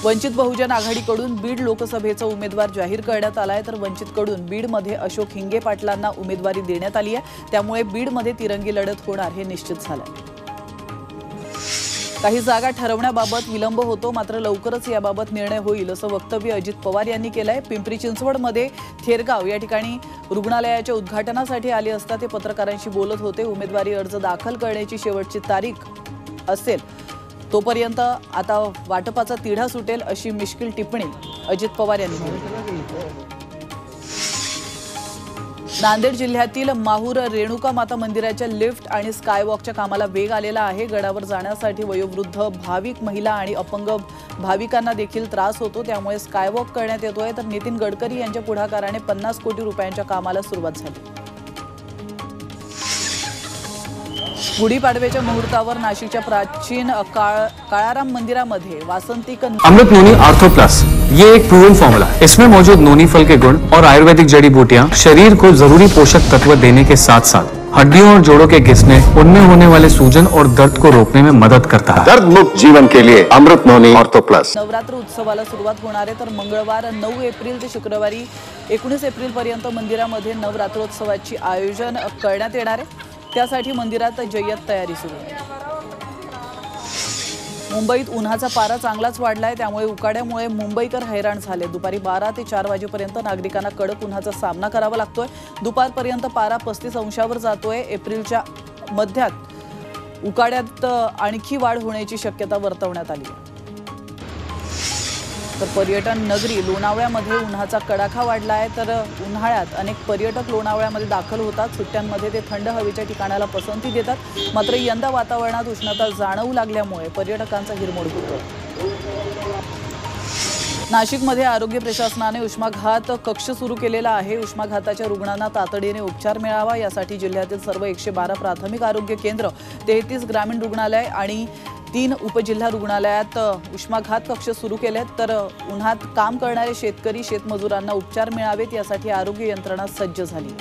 वंचित बहुजन आघाडीकडून बीड लोकसभेचा उमेदवार जाहीर करण्यात आलाय, तर वंचितकडून बीडमध्ये अशोक हिंगे पाटलांना उमेदवारी देण्यात आली आहे। त्यामुळे बीडमध्ये तिरंगी लढत होणार हे निश्चित झालंय। काही जागा ठरवण्याबाबत विलंब होतो, मात्र लवकरच याबाबत निर्णय होईल असं वक्तव्य अजित पवार यांनी केलंय। पिंपरी चिंचवडमध्ये थेरगाव या ठिकाणी रुग्णालयाच्या उद्घाटनासाठी आले असता ते पत्रकारांशी बोलत होते। उमेदवारी अर्ज दाखल करण्याची शेवटची तारीख असेल तोपर्यंत आता वाटपाचा तिढा सुटेल अशी मिश्किल टिप्पणी अजित पवार यांनी केली। नांदेड जिल्ह्यातील माहूर रेणुका माता मंदिराच्या लिफ्ट आणि स्कायवॉकच्या कामाला वेग आलेला आहे। गडावर जाण्यासाठी वयोवृद्ध भाविक महिला आणि अपंग भाविकांना देखील त्रास होतो, त्यामुळे स्कायवॉक करण्यात येतोय। तर नितीन गडकरी यांच्या पुढाकाराने 50 कोटी रुपयांच्या कामाला सुरुवात झाली। गुढीपाडव्याच्या मुहूर्तावर नाशिकच्या प्राचीन काळाराम मंदिरामध्ये वासंतिक अमृत नोनी आर्थो प्लस ये एक प्रूवन फॉर्मूला है। इसमें मौजूद नोनी फल के गुण और आयुर्वेदिक जड़ी बूटियां शरीर को जरूरी पोषक तत्व देने के साथ साथ हड्डियों और जोड़ों के घिसने, उनमें होने वाले सूजन और दर्द को रोकने में मदद करता है। दर्द मुक्त जीवन के लिए अमृत नोनी आर्थो प्लस। नवरात्र उत्सवाला सुरुवात होणार आहे, तर मंगळवार 9 एप्रिल ते शुक्रवारी 19 एप्रिल पर्यंत मंदिरामध्ये नवरात्रोत्सवाची आयोजन करण्यात येणार आहे। त्यासाठी मंदिरात जय्यत तयारी सुरू आहे। मुंबईत उन्हाचा पारा चांगलाच वाढलाय, त्यामुळे उकाड्यामुळे मुंबईकर हैराण झाले। दुपारी 12 ते 4 वाजेपर्यंत नागरिकांना कडक उन्हाचा सामना करावा लागतोय। दुपारपर्यंत पारा 35 अंशावर जातोय। एप्रिलच्या मध्यात उकाड्यात आणखी वाढ होण्याची शक्यता वर्तवण्यात आली आहे। तर पर्यटन नगरी लोणावळ्यामध्ये उन्हाचा कडाका वाढला आहे, तर उन्हाळ्यात अनेक पर्यटक लोणावळ्यामध्ये दाखल होतात। सुट्ट्यांमध्ये ते थंड हवेच्या ठिकाणाला पसंती देतात, मात्र यंदा वातावरणात उष्णता जाणवू लागल्यामुळे पर्यटकांचा हिरमोड होतो। नाशिकमध्ये आरोग्य प्रशासनाने उष्माघात कक्ष सुरू केलेला आहे। उष्माघाताच्या रुग्णांना तातडीने उपचार मिळावा यासाठी जिल्ह्यातील सर्व 112 प्राथमिक आरोग्य केंद्र, 33 ग्रामीण रुग्णालय आणि 3 उपजिल्हा रुग्णालयात उष्माघात कक्ष सुरू केलेत। तर उन्हात काम करणारे शेतकरी शेतमजुरांना उपचार मिळावेत यासाठी आरोग्य यंत्रणा सज्ज झाली।